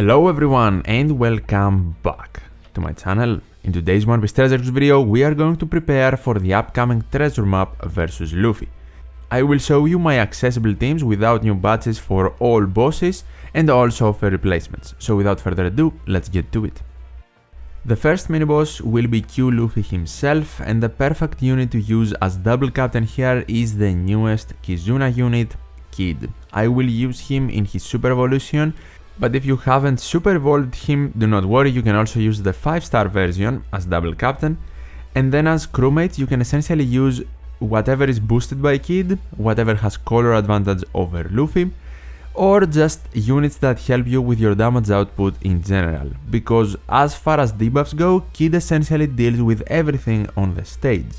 Hello everyone and welcome back to my channel. In today's One Piece Treasures video we are going to prepare for the upcoming Treasure Map vs Luffy. I will show you my accessible teams without new badges for all bosses and also offer replacements. So without further ado, let's get to it. The first mini-boss will be Q Luffy himself, and the perfect unit to use as double captain here is the newest Kizuna unit, Kid. I will use him in his super evolution, but if you haven't super evolved him, do not worry, you can also use the 5-star version as double captain, and then as crewmates you can essentially use whatever is boosted by Kid, whatever has color advantage over Luffy, or just units that help you with your damage output in general, because as far as debuffs go, Kid essentially deals with everything on the stage.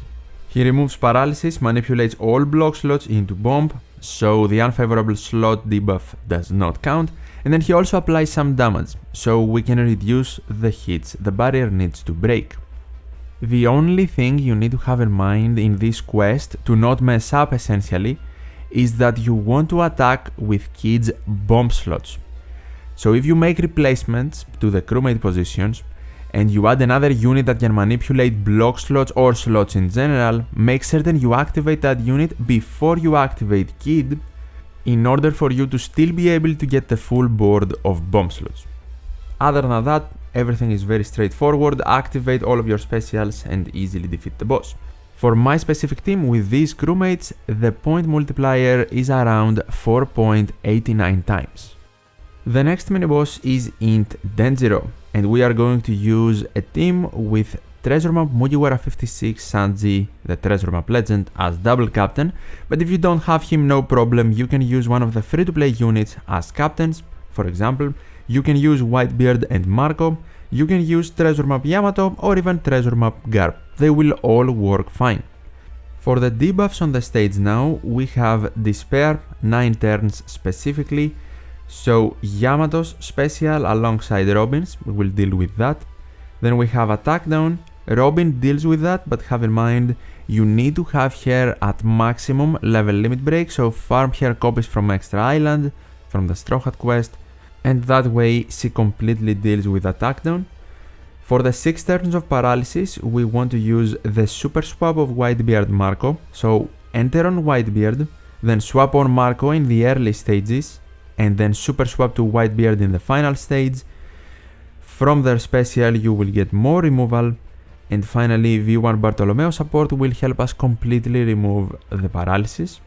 He removes paralysis, manipulates all block slots into bomb, so the unfavorable slot debuff does not count, and then he also applies some damage, so we can reduce the hits the barrier needs to break. The only thing you need to have in mind in this quest to not mess up essentially is that you want to attack with Kid's bomb slots. So if you make replacements to the crewmate positions and you add another unit that can manipulate block slots or slots in general, make certain you activate that unit before you activate Kid in order for you to still be able to get the full board of bomb slots. Other than that, everything is very straightforward, activate all of your specials and easily defeat the boss. For my specific team with these crewmates, the point multiplier is around 4.89 times. The next mini-boss is Int Denjiro, and we are going to use a team with Treasure Map Mugiwara 56 Sanji, the Treasure Map legend, as double captain, but if you don't have him, no problem, you can use one of the free-to-play units as captains. For example, you can use Whitebeard and Marco, you can use Treasure Map Yamato or even Treasure Map Garp, they will all work fine. For the debuffs on the stage now, we have Despair, 9 turns specifically, so Yamato's special alongside Robin's will deal with that. Then we have Attack Down, Robin deals with that, but have in mind you need to have her at maximum level limit break, so farm her copies from Extra Island, from the Straw Hat quest, and that way she completely deals with Attack Down. For the 6 turns of paralysis, we want to use the super swap of Whitebeard Marco, so enter on Whitebeard, then swap on Marco in the early stages, and then super swap to Whitebeard in the final stage. From their special you will get more removal, and finally V1 Bartolomeo support will help us completely remove the paralysis.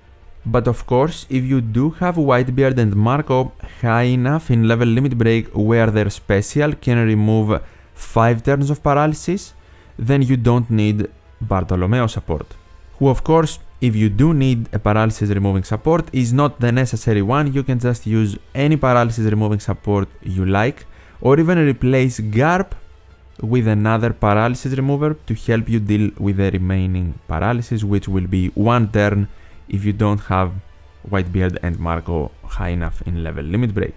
But of course, if you do have Whitebeard and Marco high enough in level limit break where their special can remove 5 turns of paralysis, then you don't need Bartolomeo support, who of course, if you do need a paralysis removing support, is not the necessary one. You can just use any paralysis removing support you like, or even replace Garp with another paralysis remover to help you deal with the remaining paralysis, which will be 1 turn if you don't have Whitebeard and Marco high enough in level limit break.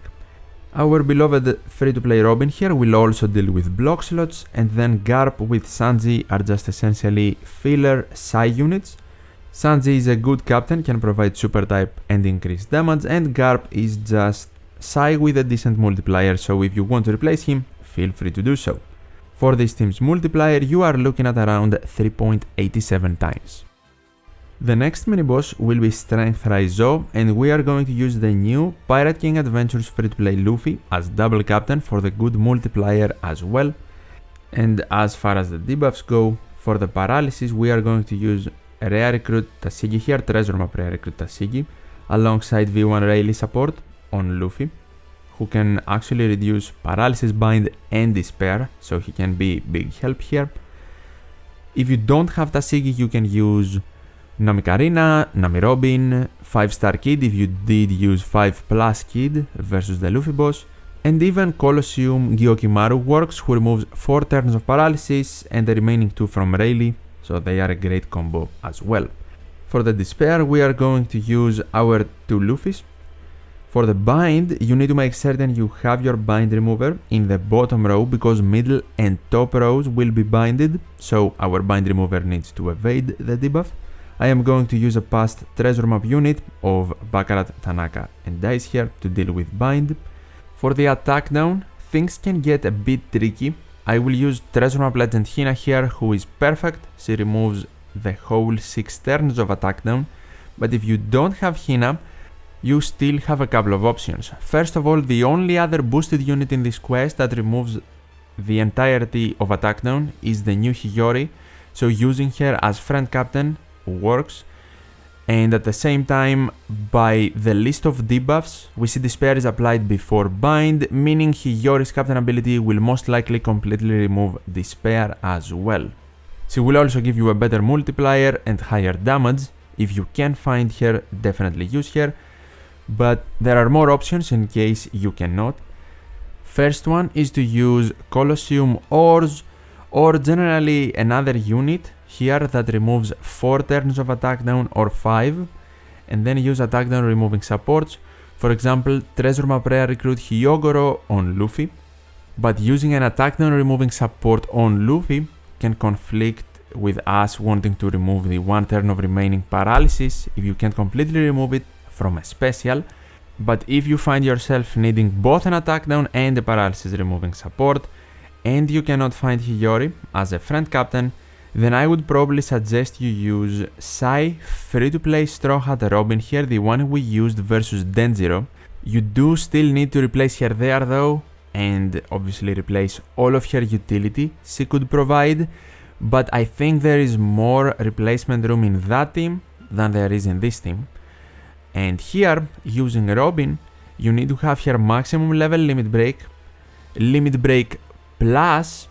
Our beloved free-to-play Robin here will also deal with block slots, and then Garp with Sanji are just essentially filler Psy units. Sanji is a good captain, can provide super type and increased damage, and Garp is just Psy with a decent multiplier, so if you want to replace him, feel free to do so. For this team's multiplier, you are looking at around 3.87 times. The next mini-boss will be Strength Raizo, and we are going to use the new Pirate King Adventures free-to-play Luffy as double captain for the good multiplier as well. And as far as the debuffs go, for the paralysis we are going to use Rare Recruit Tashigi here, Treasure Map Rare Recruit Tashigi, alongside V1 Rayleigh support on Luffy, who can actually reduce paralysis, bind and despair, so he can be big help here. If you don't have Tashigi, you can use Nami Karina, Nami Robin, 5-star Kid if you did use 5+ Kid versus the Luffy boss, and even Colosseum Gyokimaru works, who removes 4 turns of paralysis and the remaining 2 from Rayleigh, so they are a great combo as well. For the despair we are going to use our 2 Luffys. For the bind, you need to make certain you have your bind remover in the bottom row, because middle and top rows will be binded, so our bind remover needs to evade the debuff. I am going to use a past Treasure Map unit of Bakarat, Tanaka and Dice here to deal with bind. For the attack down, things can get a bit tricky, I will use Treasure Map Legend Hina here, who is perfect. She removes the whole 6 turns of attack down, but if you don't have Hina, you still have a couple of options. First of all, the only other boosted unit in this quest that removes the entirety of attack down is the new Hiyori, so using her as friend captain works. And at the same time, by the list of debuffs, we see despair is applied before bind, meaning Hiyori's captain ability will most likely completely remove despair as well. She will also give you a better multiplier and higher damage. If you can find her, definitely use her, but there are more options in case you cannot. First one is to use Colosseum Ores, or generally another unit here that removes 4 turns of attack down or 5, and then use attack down removing supports. For example, Treasure Map Rare recruit Hyogoro on Luffy, but using an attack down removing support on Luffy can conflict with us wanting to remove the 1 turn of remaining paralysis if you can't completely remove it from a special. But if you find yourself needing both an attack down and a paralysis removing support, and you cannot find Hiyori as a friend captain, then I would probably suggest you use Sai free-to-play Straw Hat Robin here, the one we used versus Denjiro. You do still need to replace her there though, and obviously replace all of her utility she could provide, but I think there is more replacement room in that team than there is in this team. And here, using Robin, you need to have her maximum level limit break plus,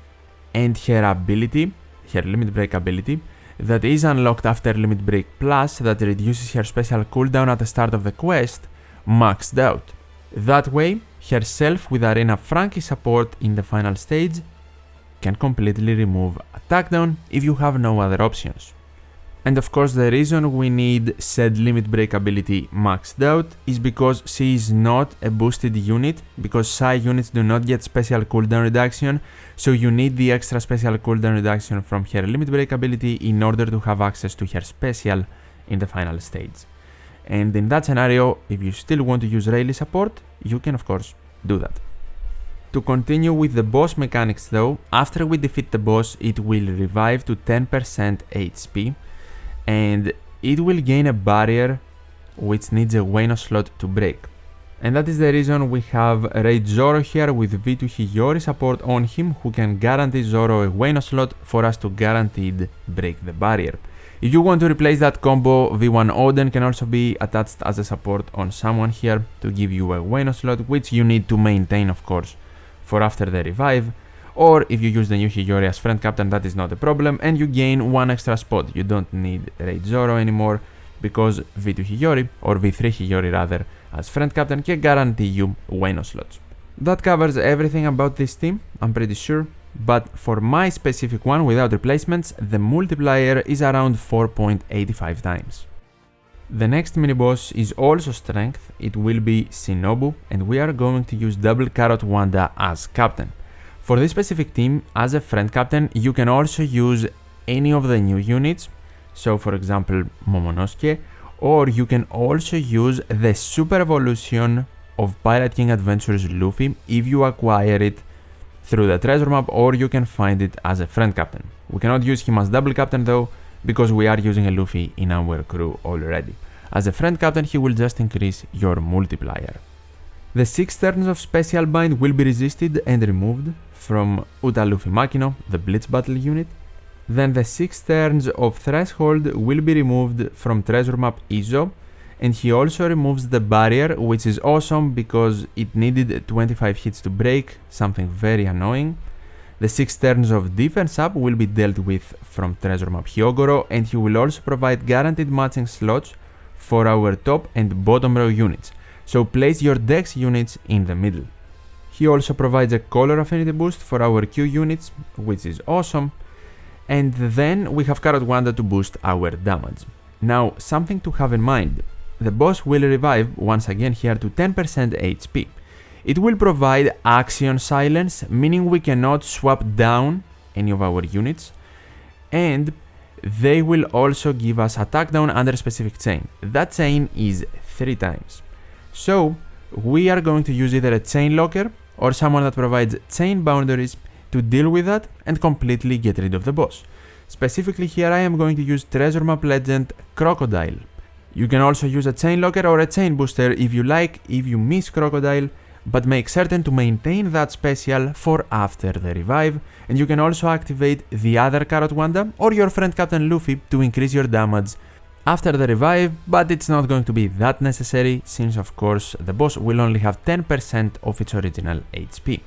and her ability, her limit break ability, that is unlocked after limit break plus, that reduces her special cooldown at the start of the quest, maxed out. That way, herself with Arena Frankie support in the final stage can completely remove attack down if you have no other options. And of course, the reason we need said limit break ability maxed out is because she is not a boosted unit, because Sai units do not get special cooldown reduction, so you need the extra special cooldown reduction from her limit break ability in order to have access to her special in the final stage. And in that scenario, if you still want to use Rayleigh support, you can of course do that. To continue with the boss mechanics though, after we defeat the boss, it will revive to 10% HP, and it will gain a barrier which needs a Wano slot to break. And that is the reason we have Raid Zoro here with V2 Hiyori support on him, who can guarantee Zoro a Wano slot for us to guaranteed break the barrier. If you want to replace that combo, V1 Oden can also be attached as a support on someone here to give you a Wano slot, which you need to maintain of course for after the revive. Or if you use the new Hiyori as friend captain, that is not a problem, and you gain 1 extra spot. You don't need Raid Zoro anymore, because V2 Hiyori, or V3 Hiyori rather, as friend captain can guarantee you Wano slots. That covers everything about this team, I'm pretty sure, but for my specific one without replacements, the multiplier is around 4.85 times. The next mini-boss is also strength. It will be Shinobu, and we are going to use Double Carrot Wanda as captain. For this specific team, as a friend captain, you can also use any of the new units, so for example Momonosuke, or you can also use the Super Evolution of Pirate King Adventures Luffy if you acquire it through the treasure map, or you can find it as a friend captain. We cannot use him as double captain though, because we are using a Luffy in our crew already. As a friend captain, he will just increase your multiplier. The 6 turns of Special Bind will be resisted and removed from Uta Luffy Makino, the Blitz Battle unit. Then the 6 turns of Threshold will be removed from Treasure Map Izo, and he also removes the barrier, which is awesome because it needed 25 hits to break, something very annoying. The 6 turns of Defense Up will be dealt with from Treasure Map Hyogoro, and he will also provide guaranteed matching slots for our top and bottom row units, so place your Dex units in the middle. He also provides a color affinity boost for our Q units, which is awesome. And then we have Carrot Wanda to boost our damage. Now, something to have in mind. The boss will revive once again here to 10% HP. It will provide action silence, meaning we cannot swap down any of our units. And they will also give us attack down under a specific chain. That chain is 3 times. So, we are going to use either a chain locker or someone that provides chain boundaries to deal with that and completely get rid of the boss. Specifically here I am going to use Treasure Map Legend Crocodile. You can also use a chain locker or a chain booster if you like, if you miss Crocodile, but make certain to maintain that special for after the revive, and you can also activate the other Carrot Wanda or your friend Captain Luffy to increase your damage after the revive, but it's not going to be that necessary since of course the boss will only have 10% of its original HP.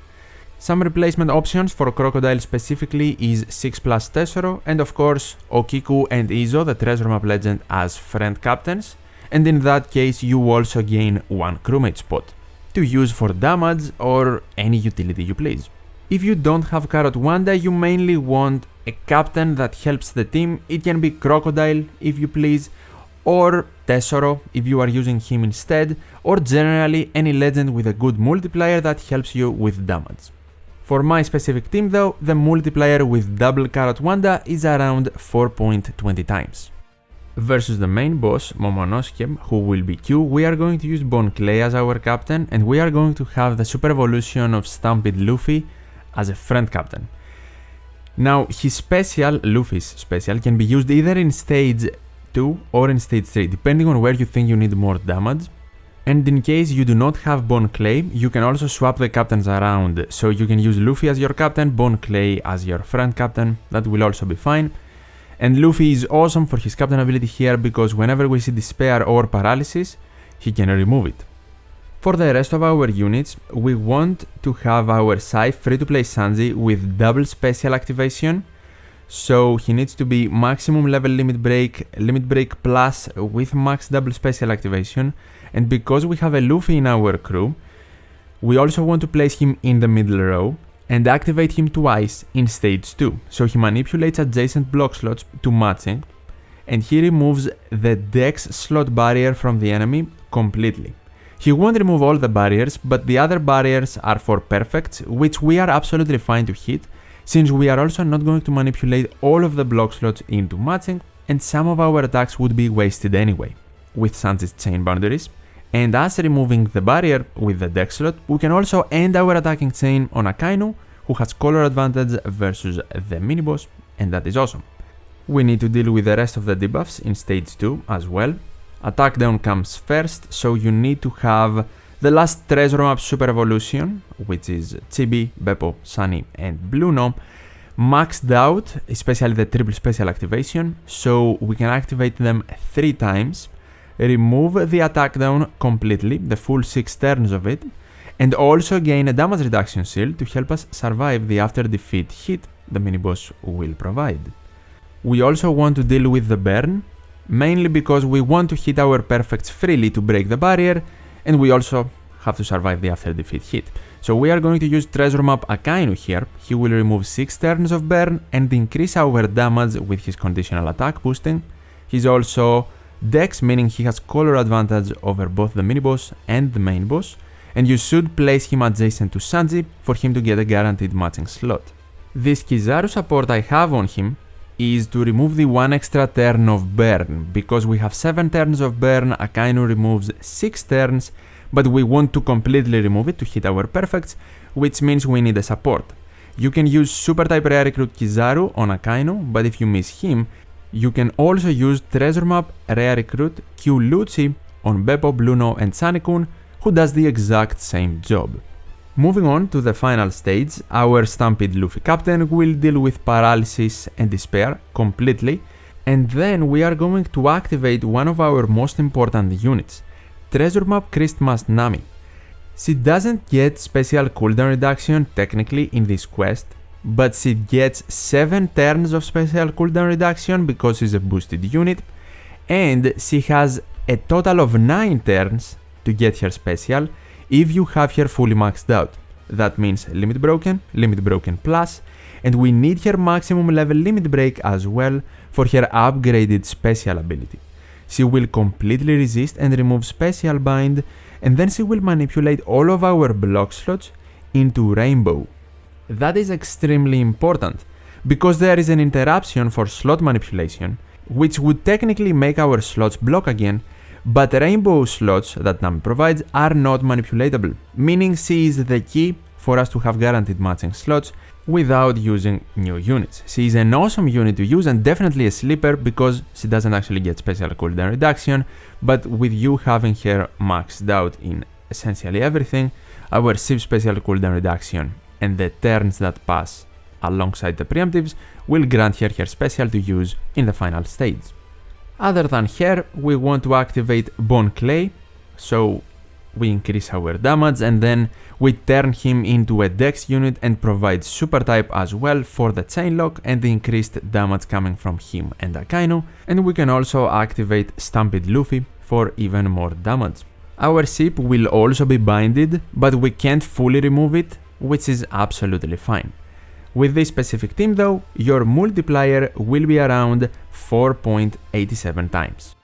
Some replacement options for Crocodile specifically is 6+ Tesoro and of course Okiku and Izo, the Treasure Map Legend, as friend captains, and in that case you also gain one crewmate spot to use for damage or any utility you please. If you don't have Carrot Wanda, you mainly want a captain that helps the team. It can be Crocodile if you please, or Tesoro if you are using him instead, or generally any legend with a good multiplier that helps you with damage. For my specific team though, the multiplier with double Carrot Wanda is around 4.20 times. Versus the main boss, Momonosuke, who will be Q, we are going to use Bone Clay as our captain, and we are going to have the super evolution of Stampede Luffy as a friend captain. Now, his special, Luffy's special, can be used either in stage 2 or in stage 3, depending on where you think you need more damage. And in case you do not have Bone Clay, you can also swap the captains around, so you can use Luffy as your captain, Bone Clay as your friend captain, that will also be fine. And Luffy is awesome for his captain ability here because whenever we see despair or paralysis, he can remove it. For the rest of our units, we want to have our Sai free-to-play Sanji with double special activation, so he needs to be maximum level limit break plus with max double special activation, and because we have a Luffy in our crew, we also want to place him in the middle row and activate him twice in stage 2, so he manipulates adjacent block slots to matching, and he removes the Dex slot barrier from the enemy completely. He won't remove all the barriers, but the other barriers are for perfects, which we are absolutely fine to hit, since we are also not going to manipulate all of the block slots into matching, and some of our attacks would be wasted anyway, with Sanji's chain boundaries. And as removing the barrier with the Dex slot, we can also end our attacking chain on Akainu, who has color advantage versus the mini-boss, and that is awesome. We need to deal with the rest of the debuffs in stage 2 as well. Attack down comes first, so you need to have the last Treasure Map Super Evolution, which is Chibi, Beppo, Sunny and Bluno, maxed out, especially the triple special activation, so we can activate them 3 times, remove the attack down completely, the full 6 turns of it, and also gain a damage reduction shield to help us survive the after defeat hit the mini-boss will provide. We also want to deal with the burn, mainly because we want to hit our perfects freely to break the barrier, and we also have to survive the after defeat hit. So we are going to use Treasure Map Akainu here. He will remove 6 turns of burn and increase our damage with his conditional attack boosting. He's also Dex, meaning he has color advantage over both the mini-boss and the main boss, and you should place him adjacent to Sanji for him to get a guaranteed matching slot. This Kizaru support I have on him is to remove the 1 extra turn of burn. Because we have 7 turns of burn, Akainu removes 6 turns, but we want to completely remove it to hit our perfects, which means we need a support. You can use Super Type Rare Recruit Kizaru on Akainu, but if you miss him, you can also use Treasure Map Rare Recruit Q Lucci on Beppo, Bluno and Sunny-kun, who does the exact same job. Moving on to the final stage, our Stampede Luffy captain will deal with paralysis and despair completely, and then we are going to activate one of our most important units, Treasure Map Christmas Nami. She doesn't get special cooldown reduction technically in this quest, but she gets 7 turns of special cooldown reduction because she's a boosted unit, and she has a total of 9 turns to get her special if you have her fully maxed out. That means Limit Broken plus, and we need her maximum level Limit Break as well for her upgraded special ability. She will completely resist and remove Special Bind, and then she will manipulate all of our block slots into Rainbow. That is extremely important, because there is an interruption for slot manipulation, which would technically make our slots block again, but rainbow slots that Nami provides are not manipulatable, meaning she is the key for us to have guaranteed matching slots without using new units. She is an awesome unit to use and definitely a sleeper because she doesn't actually get special cooldown reduction, but with you having her maxed out in essentially everything, our SIP special cooldown reduction and the turns that pass alongside the preemptives will grant her special to use in the final stage. Other than her, we want to activate Bone Clay, so we increase our damage and then we turn him into a dex unit and provide super type as well for the chain lock and the increased damage coming from him and Akainu, and we can also activate Stampede Luffy for even more damage. Our SIP will also be binded, but we can't fully remove it, which is absolutely fine. With this specific team though, your multiplier will be around 4.87 times.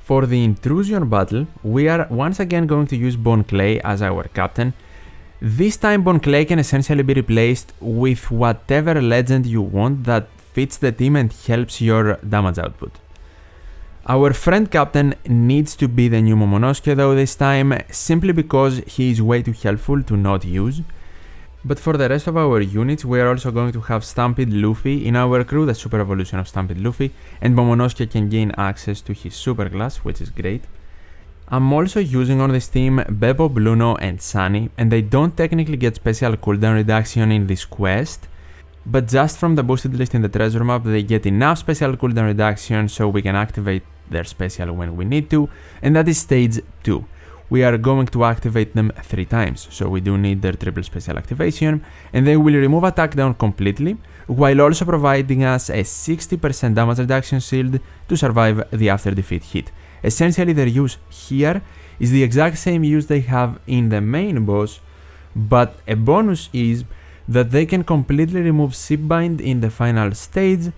For the Intrusion Battle, we are once again going to use Bone Clay as our captain. This time Bone Clay can essentially be replaced with whatever legend you want that fits the team and helps your damage output. Our friend captain needs to be the new Momonosuke though this time, simply because he is way too helpful to not use. But for the rest of our units, we are also going to have Stampede Luffy in our crew, the super evolution of Stampede Luffy, and Momonosuke can gain access to his super class, which is great. I'm also using on this team Beppo, Bluno, and Sunny, and they don't technically get special cooldown reduction in this quest, but just from the boosted list in the treasure map, they get enough special cooldown reduction so we can activate their special when we need to, and that is stage 2. We are going to activate them 3 times, so we do need their triple special activation, and they will remove attack down completely, while also providing us a 60% damage reduction shield to survive the after defeat hit. Essentially their use here is the exact same use they have in the main boss, but a bonus is that they can completely remove SIP bind in the final stage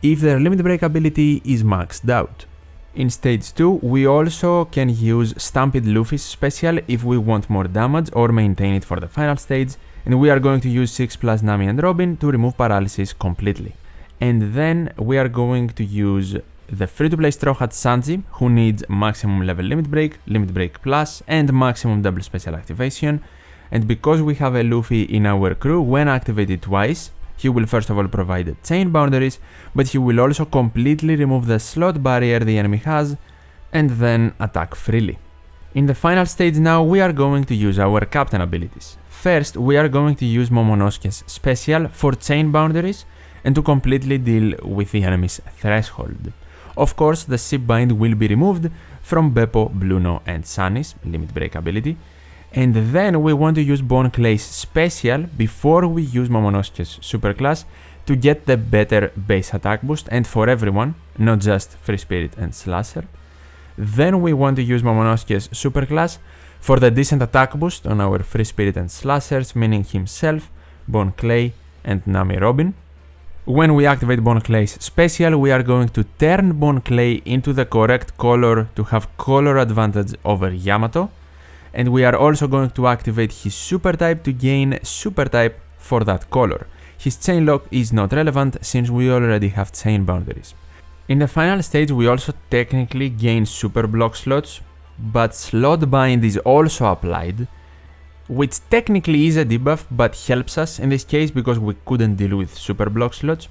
if their limit break ability is maxed out. In stage 2, we also can use Stampede Luffy's special if we want more damage or maintain it for the final stage, and we are going to use 6 plus Nami and Robin to remove paralysis completely. And then we are going to use the free-to-play Straw Hat Sanji, who needs maximum level limit break plus, and maximum double special activation, and because we have a Luffy in our crew, when activated twice, he will first of all provide chain boundaries, but he will also completely remove the slot barrier the enemy has, and then attack freely. In the final stage now, we are going to use our captain abilities. First, we are going to use Momonosuke's special for chain boundaries and to completely deal with the enemy's threshold. Of course, the SIP bind will be removed from Beppo, Bluno, and Sunny's limit break ability. And then we want to use Bone Clay's special before we use Momonosuke's superclass to get the better base attack boost, and for everyone, not just Free Spirit and Slasher. Then we want to use Momonosuke's superclass for the decent attack boost on our Free Spirit and Slashers, meaning himself, Bone Clay, and Nami Robin. When we activate Bone Clay's special, we are going to turn Bone Clay into the correct color to have color advantage over Yamato. And we are also going to activate his super type to gain super type for that color. His chain lock is not relevant since we already have chain boundaries. In the final stage we also technically gain super block slots, but slot bind is also applied, which technically is a debuff but helps us in this case because we couldn't deal with super block slots.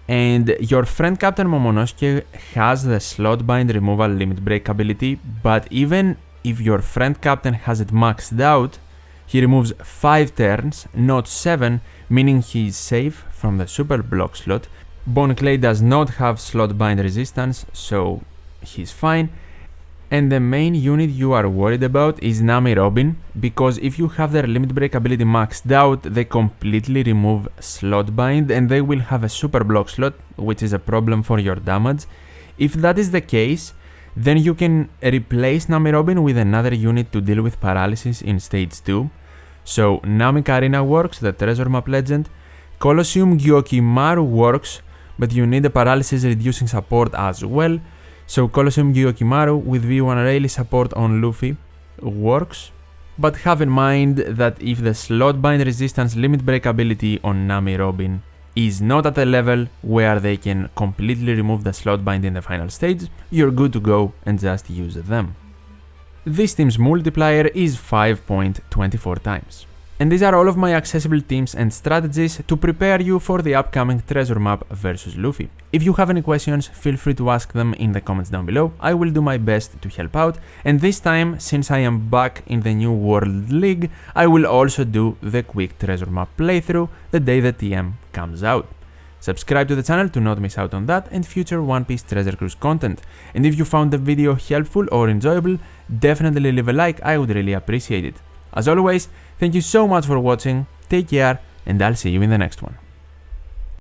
And your friend Captain Momonosuke has the slot bind removal limit break ability, but even if your friend captain has it maxed out, he removes 5 turns, not 7, meaning he is safe from the super block slot. Bone Clay does not have slot bind resistance, so he's fine. And the main unit you are worried about is Nami Robin, because if you have their limit break ability maxed out, they completely remove slot bind and they will have a super block slot, which is a problem for your damage. If that is the case, then you can replace Nami Robin with another unit to deal with paralysis in stage 2. So Nami Karina works, the treasure map legend. Colosseum Gyokimaru works, but you need a paralysis reducing support as well. So Colosseum Gyokimaru with V1 Rayleigh support on Luffy works. But have in mind that if the slot bind resistance limit break ability on Nami Robin is not at a level where they can completely remove the slot bind in the final stage, you're good to go and just use them. This team's multiplier is 5.24 times. And these are all of my accessible teams and strategies to prepare you for the upcoming Treasure Map vs Luffy. If you have any questions, feel free to ask them in the comments down below. I will do my best to help out, and this time, since I am back in the new World League, I will also do the quick Treasure Map playthrough the day the TM comes out. Subscribe to the channel to not miss out on that and future One Piece Treasure Cruise content. And if you found the video helpful or enjoyable, definitely leave a like, I would really appreciate it. As always, thank you so much for watching, take care, and I'll see you in the next one.